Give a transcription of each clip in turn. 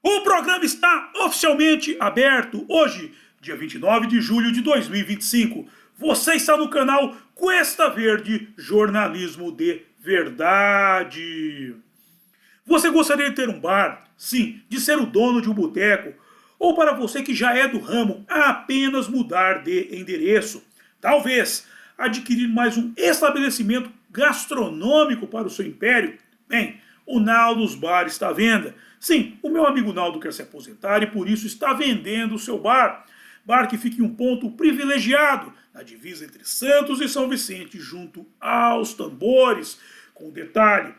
O programa está oficialmente aberto hoje, dia 29 de julho de 2025. Você está no canal Cuesta Verde Jornalismo de Verdade. Você gostaria de ter um bar? Sim, de ser o dono de um boteco? Ou para você que já é do ramo, apenas mudar de endereço? Talvez adquirir mais um estabelecimento gastronômico para o seu império? Bem, o Naldos Bar está à venda. Sim, o meu amigo Naldo quer se aposentar e por isso está vendendo o seu bar. Bar que fica em um ponto privilegiado, na divisa entre Santos e São Vicente, junto aos tambores. Com detalhe,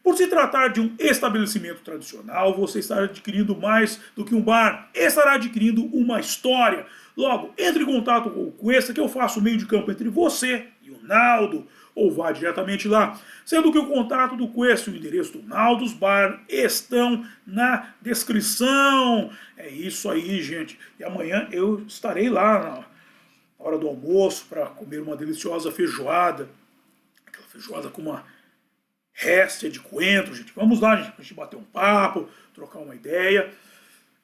por se tratar de um estabelecimento tradicional, você estará adquirindo mais do que um bar, estará adquirindo uma história. Logo, entre em contato com o Cuesta, que eu faço o meio de campo entre você e o Naldo, ou vá diretamente lá. Sendo que o contato do Cuesta e o endereço do Naldos Bar estão na descrição. É isso aí, gente. E amanhã eu estarei lá na hora do almoço para comer uma deliciosa feijoada. Aquela feijoada com uma réstia de coentro, gente. Vamos lá, gente, pra gente bater um papo, trocar uma ideia.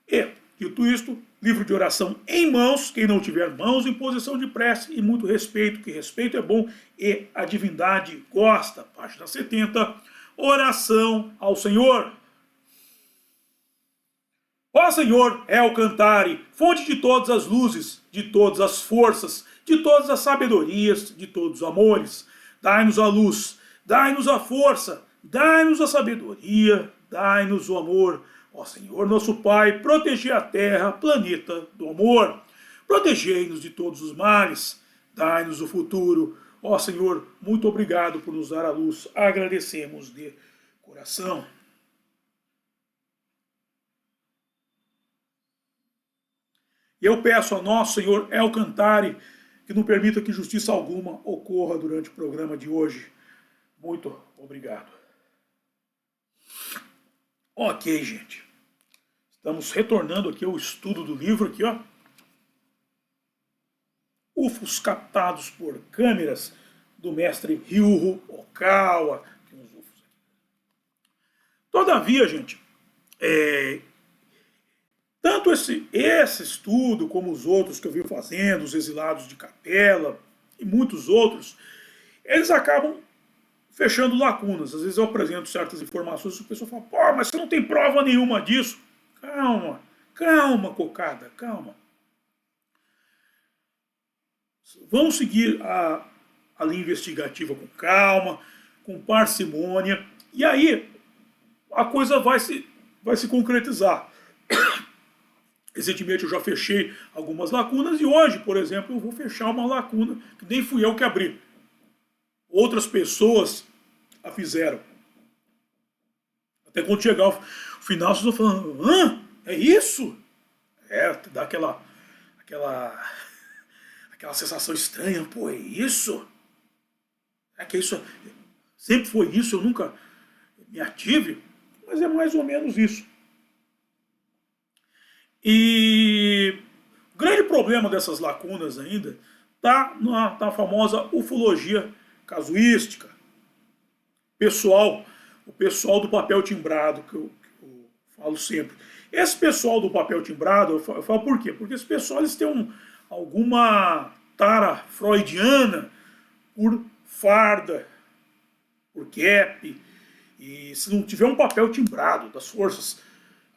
E, dito isto, livro de oração em mãos, quem não tiver mãos em posição de prece e muito respeito, que respeito é bom e a divindade gosta. Página 70, oração ao Senhor. Ó Senhor, El Cantare, fonte de todas as luzes, de todas as forças, de todas as sabedorias, de todos os amores, dai-nos a luz, dai-nos a força, dai-nos a sabedoria, dai-nos o amor. Ó Senhor, nosso Pai, protegei a terra, planeta do amor. Protegei-nos de todos os males, dai-nos o futuro. Ó Senhor, muito obrigado por nos dar a luz. Agradecemos de coração. E eu peço a nosso Senhor El Cantare que não permita que justiça alguma ocorra durante o programa de hoje. Muito obrigado. Ok, gente. Estamos retornando aqui ao estudo do livro aqui, ó. UFOs captados por câmeras do mestre Ryuho Okawa. Tem uns UFOs aqui. Todavia, gente, tanto esse estudo como os outros que eu vim fazendo, os exilados de Capela e muitos outros, eles acabam fechando lacunas. Às vezes eu apresento certas informações e o pessoal fala, pô, mas você não tem prova nenhuma disso. Calma, calma, cocada, calma. Vamos seguir a linha investigativa com calma, com parcimônia, e aí a coisa vai se concretizar. Recentemente eu já fechei algumas lacunas e hoje, por exemplo, eu vou fechar uma lacuna que nem fui eu que abri. Outras pessoas a fizeram. Até quando chegar o final, vocês vão falando, hã? É isso? Dá aquela sensação estranha, pô, é isso? É que isso sempre foi isso, eu nunca me ative, mas é mais ou menos isso. E o grande problema dessas lacunas ainda está na famosa ufologia casuística. O pessoal do papel timbrado, que eu falo sempre. Esse pessoal do papel timbrado, eu falo por quê? Porque esse pessoal eles têm alguma tara freudiana por farda, por cap, e se não tiver um papel timbrado das Forças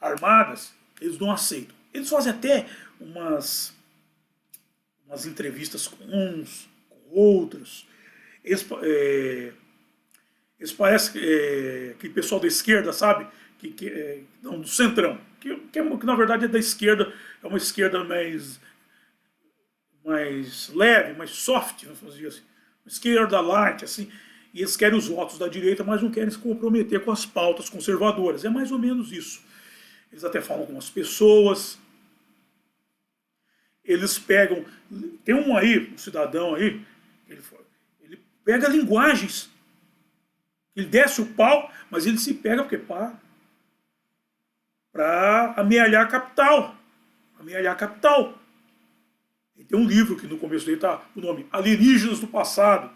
Armadas, eles não aceitam. Eles fazem até umas entrevistas com uns, com outros. Eles parecem que pessoal da esquerda, sabe? Não, do centrão. Que na verdade é da esquerda, é uma esquerda mais leve, mais soft, vamos dizer assim. Uma esquerda light, assim. E eles querem os votos da direita, mas não querem se comprometer com as pautas conservadoras. É mais ou menos isso. Eles até falam com as pessoas. Eles pegam... Tem um cidadão aí, ele pega linguagens. Ele desce o pau, mas ele se pega porque para amealhar a capital. Amealhar a capital. E tem um livro que no começo dele está o nome Alienígenas do Passado.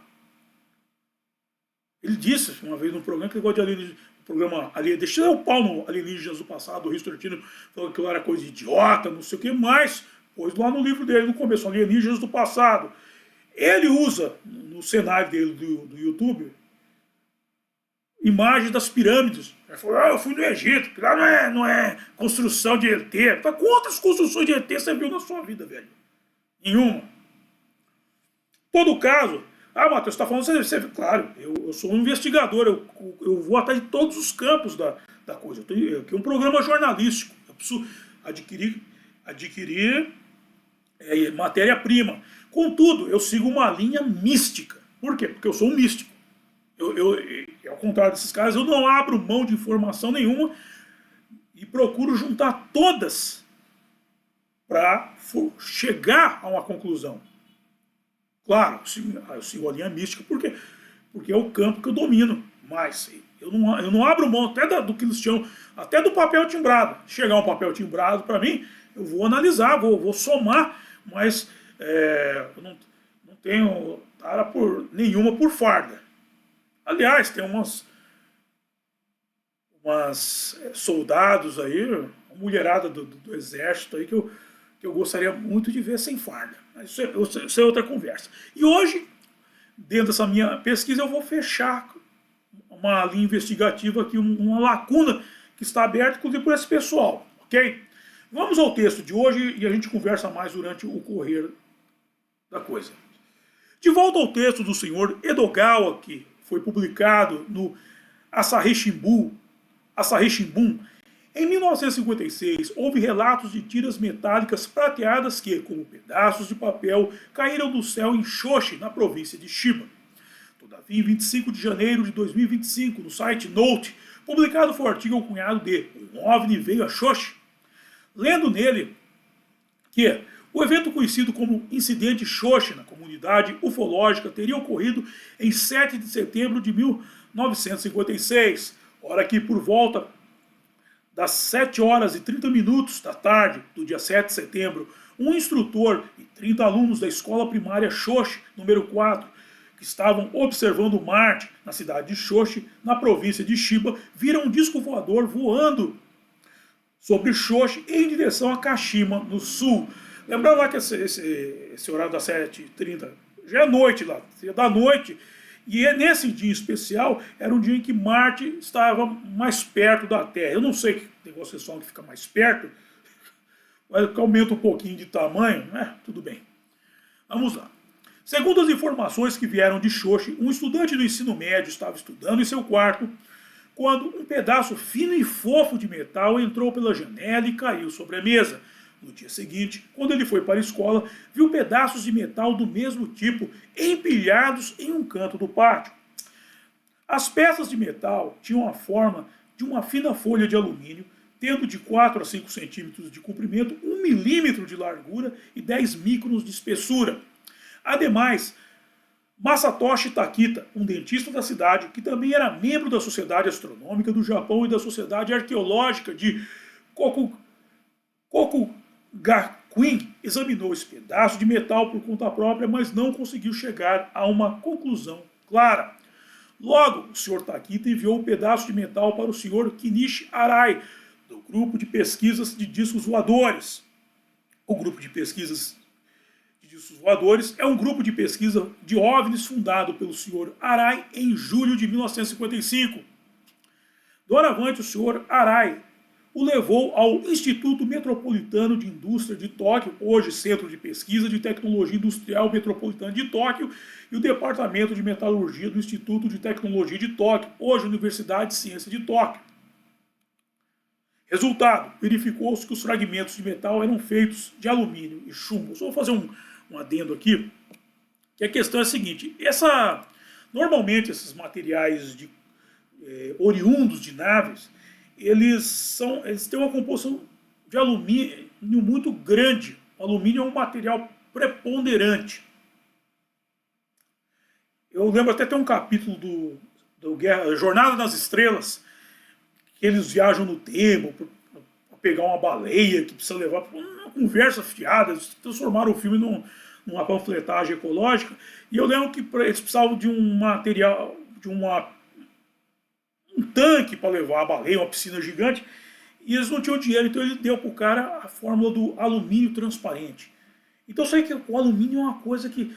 Ele disse uma vez num programa que ele gosta de alienígenas. programa ali, deixa eu o pau no Alienígenas do Passado, o History Channel falou que aquilo era coisa idiota, não sei o que, mas, pois lá no livro dele, no começo, Alienígenas do Passado, ele usa, no cenário dele do YouTube, imagens das pirâmides. Ele falou, eu fui no Egito, que lá não é construção de ET. Quantas construções de ET você viu na sua vida, velho? Nenhuma. Todo caso, Matheus, você está falando, você, claro, eu sou um investigador, eu vou atrás de todos os campos da coisa. Eu tenho um programa jornalístico, eu preciso adquirir matéria-prima. Contudo, eu sigo uma linha mística. Por quê? Porque eu sou um místico. Ao contrário desses caras, eu não abro mão de informação nenhuma e procuro juntar todas para chegar a uma conclusão. Claro, eu sigo a linha mística porque é o campo que eu domino. Mas eu não abro mão até do que eles chamam, até do papel timbrado. Chegar um papel timbrado para mim, eu vou analisar, vou somar, mas eu não tenho tara nenhuma por farda. Aliás, tem umas soldados aí, uma mulherada do exército aí que eu gostaria muito de ver sem farda. Mas isso é outra conversa. E hoje, dentro dessa minha pesquisa, eu vou fechar uma linha investigativa aqui, uma lacuna que está aberta, inclusive por esse pessoal, ok? Vamos ao texto de hoje e a gente conversa mais durante o correr da coisa. De volta ao texto do senhor Edogawa, que foi publicado no Asahi Shimbun. Em 1956, houve relatos de tiras metálicas prateadas que, como pedaços de papel, caíram do céu em Shoshi, na província de Chiba. Todavia, em 25 de janeiro de 2025, no site Note, publicado foi o artigo alcunhado de "Um OVNI veio a Shoshi", lendo nele que o evento conhecido como Incidente Shoshi, na comunidade ufológica, teria ocorrido em 7 de setembro de 1956, hora que, por volta das 7 horas e 30 minutos da tarde do dia 7 de setembro, um instrutor e 30 alunos da escola primária Shoshi, número 4, que estavam observando Marte na cidade de Shoshi, na província de Chiba, viram um disco voador voando sobre Shoshi em direção a Kashima, no sul. Lembrando lá que esse horário das 7h30 já é noite lá, é da noite, e nesse dia especial era um dia em que Marte estava mais perto da Terra. Eu não sei que negócio é só que fica mais perto, mas aumenta um pouquinho de tamanho, né? Tudo bem. Vamos lá. Segundo as informações que vieram de Shoshi, um estudante do ensino médio estava estudando em seu quarto quando um pedaço fino e fofo de metal entrou pela janela e caiu sobre a mesa. No dia seguinte, quando ele foi para a escola, viu pedaços de metal do mesmo tipo empilhados em um canto do pátio. As peças de metal tinham a forma de uma fina folha de alumínio, tendo de 4 a 5 centímetros de comprimento, 1 milímetro de largura e 10 microns de espessura. Ademais, Masatoshi Takita, um dentista da cidade, que também era membro da Sociedade Astronômica do Japão e da Sociedade Arqueológica de Kokugakuin, examinou esse pedaço de metal por conta própria, mas não conseguiu chegar a uma conclusão clara. Logo, o Sr. Takita enviou o pedaço de metal para o Sr. Kinishi Arai, do Grupo de Pesquisas de Discos Voadores. O Grupo de Pesquisas de Discos Voadores é um grupo de pesquisa de OVNIs fundado pelo Sr. Arai em julho de 1955. Doravante, o Sr. Arai o levou ao Instituto Metropolitano de Indústria de Tóquio, hoje Centro de Pesquisa de Tecnologia Industrial Metropolitana de Tóquio, e o Departamento de Metalurgia do Instituto de Tecnologia de Tóquio, hoje Universidade de Ciência de Tóquio. Resultado, verificou-se que os fragmentos de metal eram feitos de alumínio e chumbo. Só vou fazer um adendo aqui, que a questão é a seguinte: normalmente esses materiais oriundos de naves, eles têm uma composição de alumínio muito grande. O alumínio é um material preponderante. Eu lembro até ter um capítulo do Jornada nas Estrelas, que eles viajam no tempo para pegar uma baleia que precisa levar para uma conversa fiada. Eles transformaram o filme numa panfletagem ecológica. E eu lembro que eles precisavam de um material, um um tanque para levar a baleia, uma piscina gigante, e eles não tinham dinheiro, então ele deu para o cara a fórmula do alumínio transparente. Então eu sei que o alumínio é uma coisa que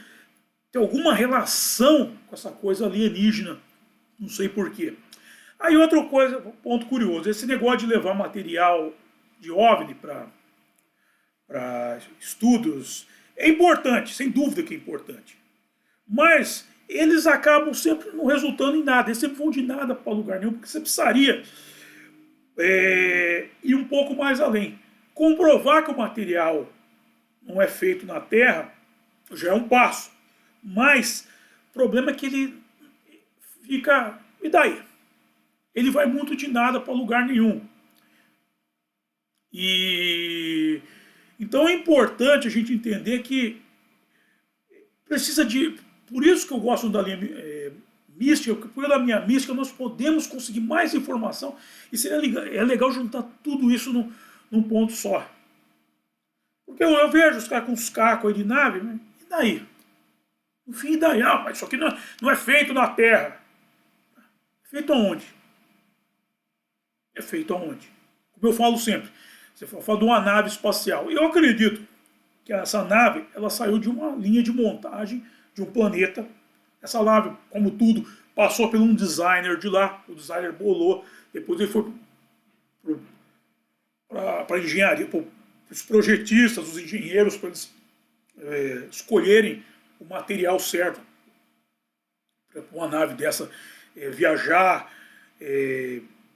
tem alguma relação com essa coisa alienígena, não sei porquê. Aí outra coisa, ponto curioso, esse negócio de levar material de OVNI para estudos é importante, sem dúvida que é importante. Mas eles acabam sempre não resultando em nada, eles sempre vão de nada para lugar nenhum, porque você precisaria ir um pouco mais além. Comprovar que o material não é feito na Terra já é um passo. Mas o problema é que ele fica... E daí? Ele vai muito de nada para lugar nenhum. E então é importante a gente entender que precisa de... Por isso que eu gosto da linha mística, porque pela minha mística nós podemos conseguir mais informação e é legal juntar tudo isso num ponto só. Porque eu vejo os caras com os cacos aí de nave, mas e daí? No fim, e daí? Ah, mas isso aqui não é feito na Terra. É feito aonde? É feito aonde? Como eu falo sempre, você fala de uma nave espacial. Eu acredito que essa nave ela saiu de uma linha de montagem de um planeta. Essa nave, como tudo, passou por um designer de lá. O designer bolou. Depois ele foi para a engenharia, para os projetistas, os engenheiros, para eles escolherem o material certo para uma nave dessa viajar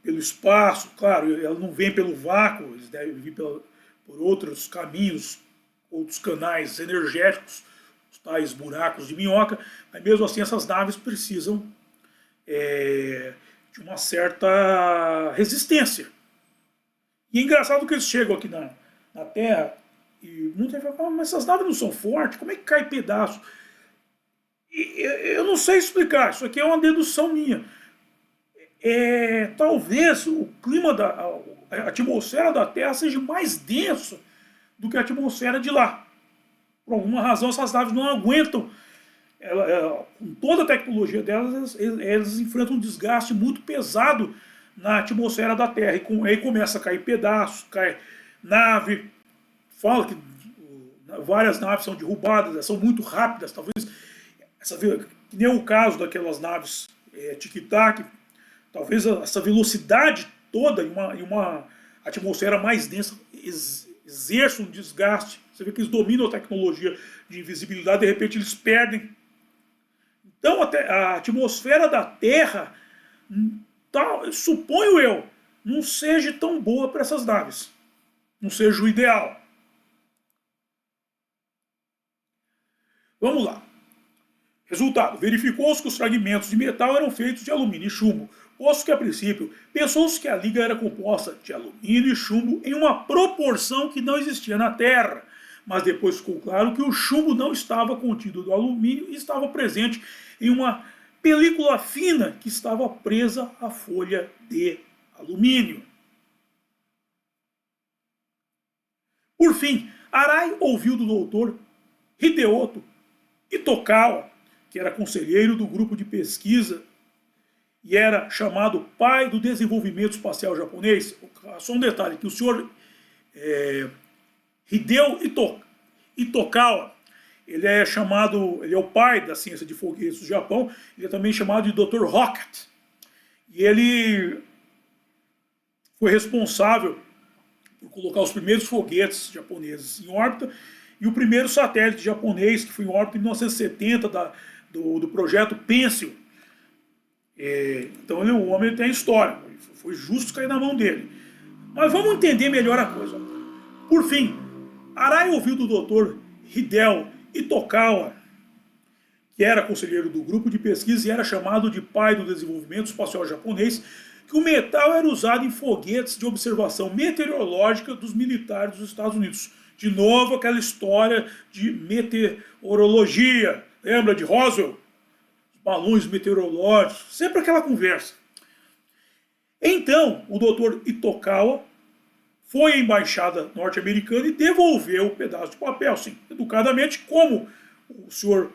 pelo espaço. Claro, ela não vem pelo vácuo, eles devem vir por outros caminhos, outros canais energéticos, os tais buracos de minhoca, mas mesmo assim essas naves precisam de uma certa resistência. E é engraçado que eles chegam aqui na Terra e muita gente fala, mas essas naves não são fortes, como é que cai pedaço? E eu não sei explicar, isso aqui é uma dedução minha. Talvez o clima a atmosfera da Terra seja mais denso do que a atmosfera de lá. Por alguma razão essas naves não aguentam, com toda a tecnologia delas, elas enfrentam um desgaste muito pesado na atmosfera da Terra. E aí começa a cair pedaços, cai nave. Fala que várias naves são derrubadas, são muito rápidas, talvez, que nem o caso daquelas naves Tic-Tac, talvez essa velocidade toda em uma atmosfera mais densa exerça um desgaste. Você vê que eles dominam a tecnologia de invisibilidade, de repente eles perdem. Então a atmosfera da Terra, suponho eu, não seja tão boa para essas naves. Não seja o ideal. Vamos lá. Resultado. Verificou-se que os fragmentos de metal eram feitos de alumínio e chumbo, posto que a princípio pensou-se que a liga era composta de alumínio e chumbo em uma proporção que não existia na Terra. Mas depois ficou claro que o chumbo não estava contido no alumínio e estava presente em uma película fina que estava presa à folha de alumínio. Por fim, Arai ouviu do doutor Hideoto Itokawa, que era conselheiro do grupo de pesquisa e era chamado pai do desenvolvimento espacial japonês. Só um detalhe, que o senhor Hideo Itokawa, ele é o pai da ciência de foguetes do Japão, ele é também chamado de Dr. Rocket. E ele foi responsável por colocar os primeiros foguetes japoneses em órbita, e o primeiro satélite japonês, que foi em órbita em 1970, do projeto Pencil. Então o homem tem história, foi justo cair na mão dele. Mas vamos entender melhor a coisa. Por fim, Arai ouviu do Dr. Hideo Itokawa, que era conselheiro do grupo de pesquisa e era chamado de pai do desenvolvimento espacial japonês, que o metal era usado em foguetes de observação meteorológica dos militares dos Estados Unidos. De novo aquela história de meteorologia. Lembra de Roswell? Os balões meteorológicos. Sempre aquela conversa. Então, o Dr. Itokawa foi à embaixada norte-americana e devolveu o pedaço de papel, sim, educadamente, como o senhor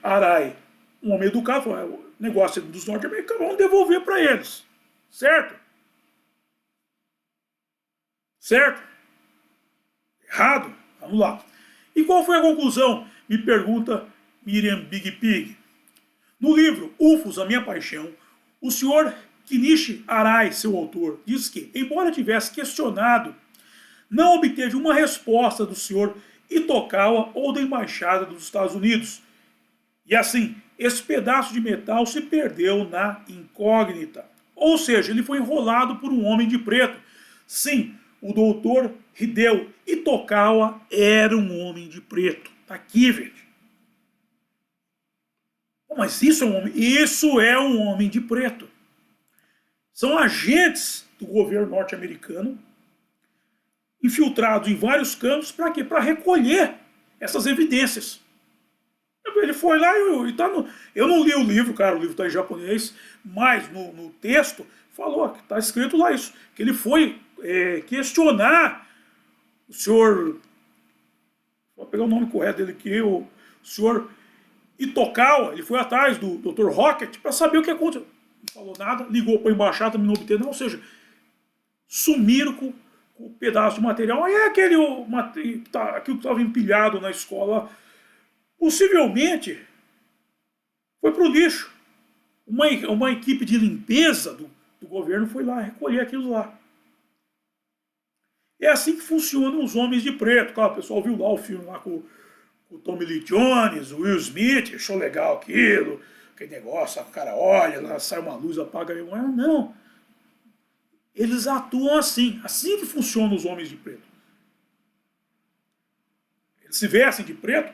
Arai, um homem educado, falou, o negócio dos norte-americanos, vão devolver para eles. Certo? Certo? Errado? Vamos lá. E qual foi a conclusão? Me pergunta Miriam Big Pig. No livro UFOs, a Minha Paixão, o senhor Kinichi Arai, seu autor, diz que, embora tivesse questionado, não obteve uma resposta do senhor Itokawa ou da Embaixada dos Estados Unidos. E assim, esse pedaço de metal se perdeu na incógnita. Ou seja, ele foi enrolado por um homem de preto. Sim, o doutor Hideo Itokawa era um homem de preto. Tá aqui, gente. Mas isso é um homem, isso é um homem de preto. São agentes do governo norte-americano infiltrados em vários campos para quê? Para recolher essas evidências. Ele foi lá e tá no... Eu não li o livro, cara, o livro está em japonês, mas no texto falou que está escrito lá isso, que ele foi questionar o senhor, vou pegar o nome correto dele aqui, o senhor Itokawa, ele foi atrás do Dr. Rocket para saber o que aconteceu. Não falou nada, ligou para a embaixada, também não obteve nada, ou seja, sumiram com o pedaço de material. Aí é aquilo que estava empilhado na escola, possivelmente foi para o lixo. Uma equipe de limpeza do governo foi lá recolher aquilo lá. É assim que funcionam os homens de preto. Claro, o pessoal viu lá o filme lá com o Tommy Lee Jones, o Will Smith, achou legal aquilo, aquele negócio, o cara olha, lá sai uma luz, apaga a memória. Não. Eles atuam assim que funcionam os homens de preto. Eles se vestem de preto,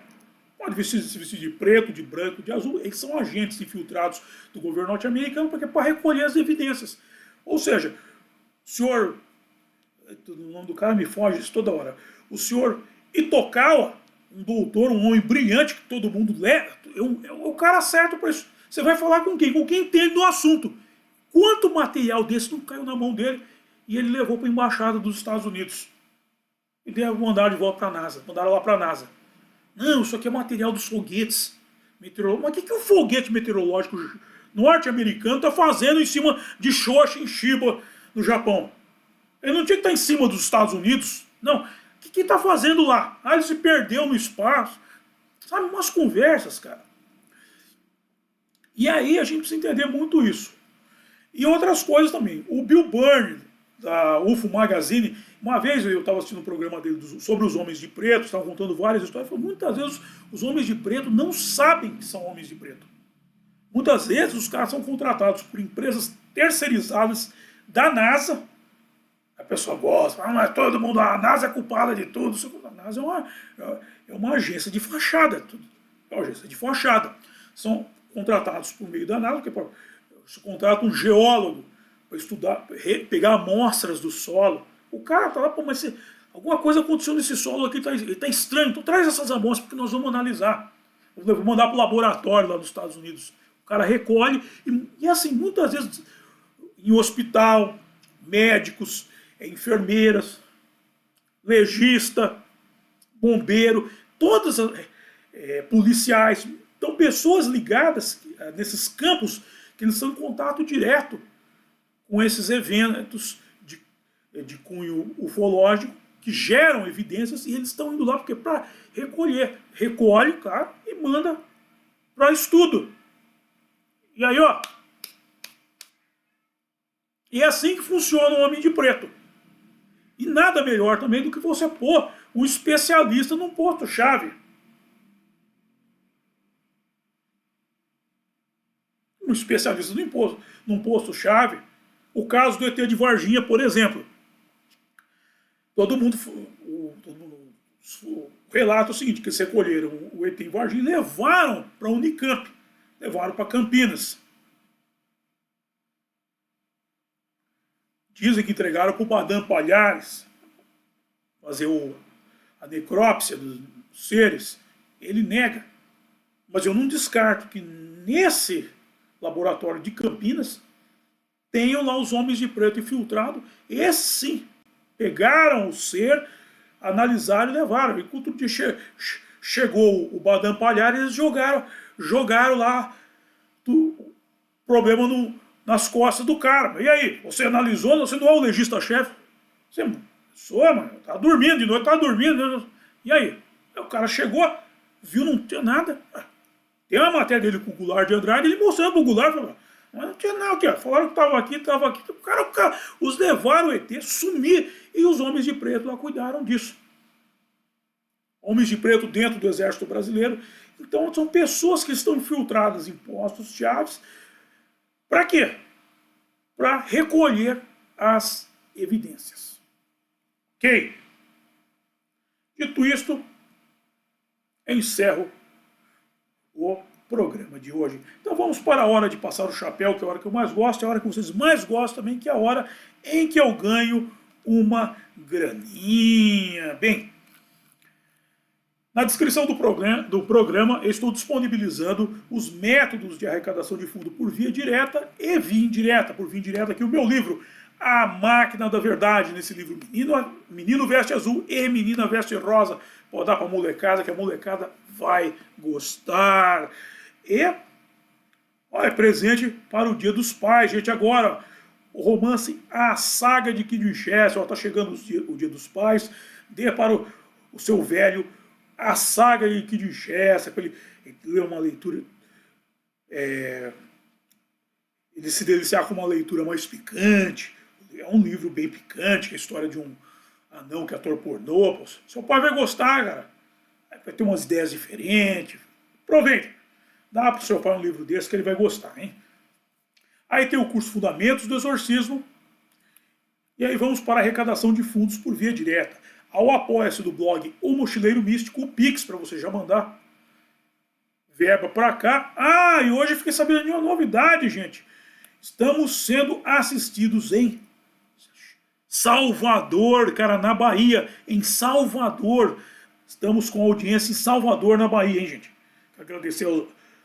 pode se vestir de preto, de branco, de azul. Eles são agentes infiltrados do governo norte-americano para recolher as evidências. Ou seja, o senhor, o nome do cara me foge isso toda hora, o senhor Itokawa, um doutor, um homem brilhante que todo mundo lê, é o cara certo para isso. Você vai falar com quem? Com quem entende do assunto. Quanto material desse não caiu na mão dele e ele levou para a embaixada dos Estados Unidos? E mandaram de volta para a NASA. Mandaram lá para a NASA. Não, isso aqui é material dos foguetes meteorológicos. Mas o que o foguete meteorológico norte-americano está fazendo em cima de Xoxa, em Chiba, no Japão? Ele não tinha que estar em cima dos Estados Unidos. Não. O que ele está fazendo lá? Ah, ele se perdeu no espaço. Sabe, umas conversas, cara. E aí a gente precisa entender muito isso. E outras coisas também. O Bill Byrne, da UFO Magazine, uma vez eu estava assistindo um programa dele sobre os homens de preto, estavam contando várias histórias, falou, muitas vezes os homens de preto não sabem que são homens de preto. Muitas vezes os caras são contratados por empresas terceirizadas da NASA. A pessoa gosta, mas todo mundo, a NASA é culpada de tudo. A NASA é uma agência de fachada. É uma agência de fachada. São contratados por meio da NASA, porque se contrata um geólogo para estudar, pegar amostras do solo. O cara está lá, pô, mas alguma coisa aconteceu nesse solo aqui, ele está estranho, então traz essas amostras porque nós vamos analisar. Vou mandar para o laboratório lá nos Estados Unidos. O cara recolhe, e assim, muitas vezes em hospital, médicos, enfermeiras, legista, bombeiro, todas policiais, então pessoas ligadas nesses campos que eles estão em contato direto com esses eventos de cunho ufológico que geram evidências e eles estão indo lá porque para recolher, recolhe, cara, e manda para estudo. E aí, ó, e é assim que funciona o homem de preto. E nada melhor também do que você pôr um especialista num posto-chave. Um especialista num posto-chave. O caso do ET de Varginha, por exemplo. Todo mundo relata o seguinte, que eles recolheram o ET em Varginha e levaram para a Unicamp. Levaram para Campinas. Dizem que entregaram para o Madame Palhares fazer a necrópsia dos seres. Ele nega. Mas eu não descarto que nesse laboratório de Campinas tenham lá os homens de preto infiltrados. Esses sim pegaram o ser, analisaram e levaram. E quando chegou o Madame Palhares, eles jogaram lá problema nas costas do cara. E aí, você analisou, você não é o legista-chefe? Você sou, mano, tava dormindo de noite, tava dormindo. E aí? O cara chegou, viu, não tinha nada. Tem uma matéria dele com o Goulart de Andrade, ele mostrando pro Goulart, falou, mas não tinha nada aqui, falaram que tava aqui. O cara, os levaram o ET, sumir, e os homens de preto lá cuidaram disso. Homens de preto dentro do exército brasileiro. Então são pessoas que estão infiltradas em postos chaves. Para quê? Para recolher as evidências. Ok? Dito isto, eu encerro o programa de hoje. Então vamos para a hora de passar o chapéu, que é a hora que eu mais gosto, é a hora que vocês mais gostam também, que é a hora em que eu ganho uma graninha. Bem, na descrição do programa eu estou disponibilizando os métodos de arrecadação de fundo por via direta e via indireta. Por via indireta aqui o meu livro, A Máquina da Verdade. Nesse livro, Menino Veste Azul e Menina Veste Rosa. Pode dar para a molecada, que a molecada vai gostar. E olha, presente para o Dia dos Pais, gente. Agora, o romance A Saga de Kid Winchester. Está chegando o Dia dos Pais. Dê para o seu velho A Saga de Kid Winchester, para ele ler uma leitura, ele se deliciar com uma leitura mais picante. É um livro bem picante, que é a história de um anão que é ator pornô. Pô. Seu pai vai gostar, cara. Vai ter umas ideias diferentes. Aproveita. Dá para o seu pai um livro desse que ele vai gostar, hein? Aí tem o curso Fundamentos do Exorcismo. E aí vamos para a arrecadação de fundos por via direta. Ao apoia-se do blog O Mochileiro Místico, o Pix, para você já mandar verba para cá. Ah, e hoje eu fiquei sabendo de uma novidade, gente. Estamos sendo assistidos em Salvador, cara, na Bahia. Em Salvador. Estamos com audiência em Salvador, na Bahia, hein, gente? Quero agradecer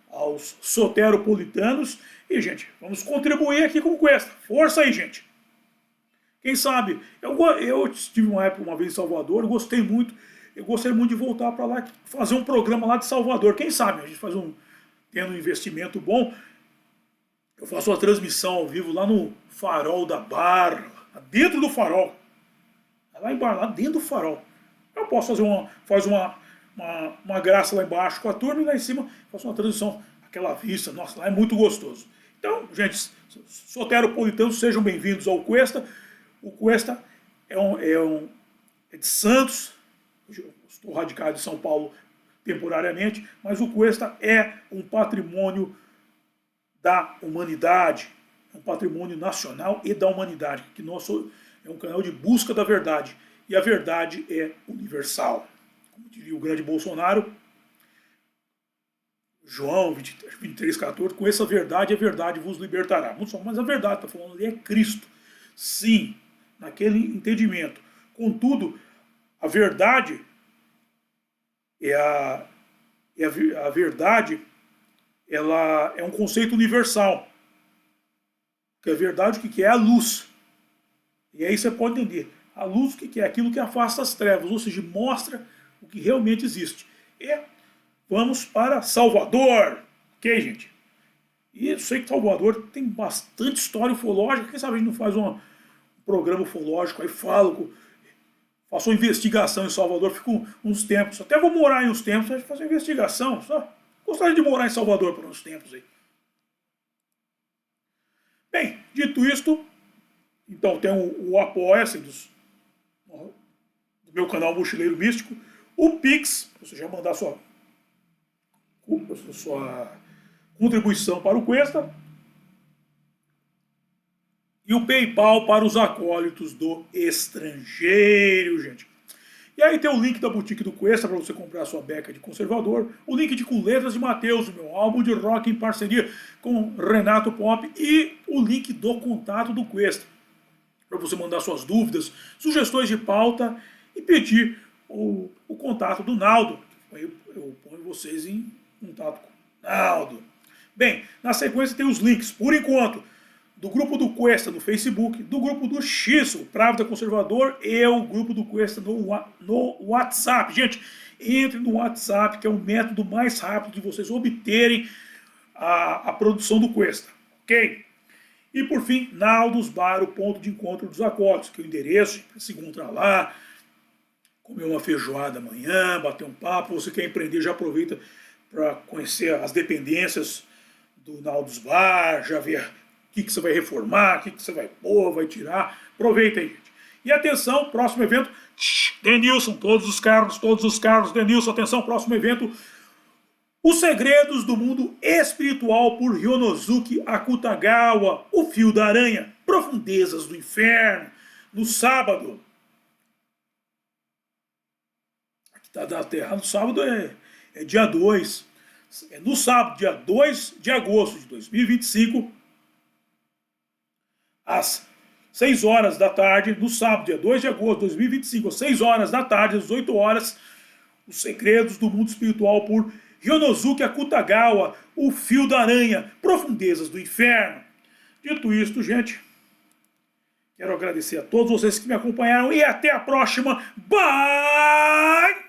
aos soteropolitanos. E, gente, vamos contribuir aqui com o Cuesta. Força aí, gente. Quem sabe? Eu estive uma vez em Salvador, eu gostei muito. Eu gostaria muito de voltar para lá, fazer um programa lá de Salvador. Quem sabe? A gente faz tendo um investimento bom. Eu faço uma transmissão ao vivo lá no Farol da Barra, dentro do Farol. Lá embaixo, lá dentro do Farol. Eu posso fazer uma graça lá embaixo com a turma e lá em cima faço uma transmissão, aquela vista. Nossa, lá é muito gostoso. Então, gente, soteropolitanos, sejam bem-vindos ao Cuesta. O Cuesta é de Santos. Eu estou radicado em São Paulo temporariamente, mas o Cuesta é um patrimônio da humanidade, é um patrimônio nacional e da humanidade, que nosso é um canal de busca da verdade, e a verdade é universal. Como diria o grande Bolsonaro, João 23,14, com essa verdade, a verdade vos libertará. Mas a verdade, está falando ali, é Cristo. Sim, naquele entendimento. Contudo, a verdade a verdade, ela é um conceito universal. Que a verdade, o que é a luz. E aí você pode entender. A luz, o que é? Aquilo que afasta as trevas, ou seja, mostra o que realmente existe. E vamos para Salvador. Ok, gente? E eu sei que Salvador tem bastante história ufológica. Quem sabe a gente não faz um programa ufológico, aí faço uma investigação em Salvador, fico uns tempos. Até vou morar em uns tempos, a gente fazer uma investigação. Só gostaria de morar em Salvador por uns tempos aí. Bem, dito isto, então tem o Apoia-se do meu canal Mochileiro Místico, o Pix, você já mandar sua contribuição para o Cuesta, e o PayPal para os acólitos do estrangeiro, gente. E aí tem o link da boutique do Cuesta para você comprar a sua beca de conservador, o link de Com Letras de Mateus, o meu álbum de rock em parceria com Renato Pop, e o link do contato do Cuesta, para você mandar suas dúvidas, sugestões de pauta e pedir o contato do Naldo. Aí eu ponho vocês em contato com o Naldo. Bem, na sequência tem os links, por enquanto, do grupo do Cuesta no Facebook, do grupo do X, o Pravda Conservador, e o grupo do Cuesta no WhatsApp. Gente, entre no WhatsApp, que é o método mais rápido de vocês obterem a produção do Cuesta. ok? E por fim, Naldos Bar, o ponto de encontro dos acólitos, que é o endereço, se encontrar lá, comer uma feijoada amanhã, bater um papo. Você quer empreender, já aproveita para conhecer as dependências do Naldos Bar, já ver o que você vai reformar, o que você vai pôr, vai tirar. Aproveita aí, gente. E atenção, próximo evento, Denilson, todos os carros, Denilson, atenção, próximo evento, Os Segredos do Mundo Espiritual por Ryonosuke Akutagawa, O Fio da Aranha, Profundezas do Inferno, no sábado. Aqui tá da Terra, no sábado é dia 2. É no sábado, dia 2 de agosto de 2025, às 6 horas da tarde, no sábado, dia 2 de agosto de 2025, às 6 horas da tarde, às 8 horas, Os Segredos do Mundo Espiritual por Ryonosuke Akutagawa, O Fio da Aranha, Profundezas do Inferno. Dito isto, gente, quero agradecer a todos vocês que me acompanharam e até a próxima. Bye!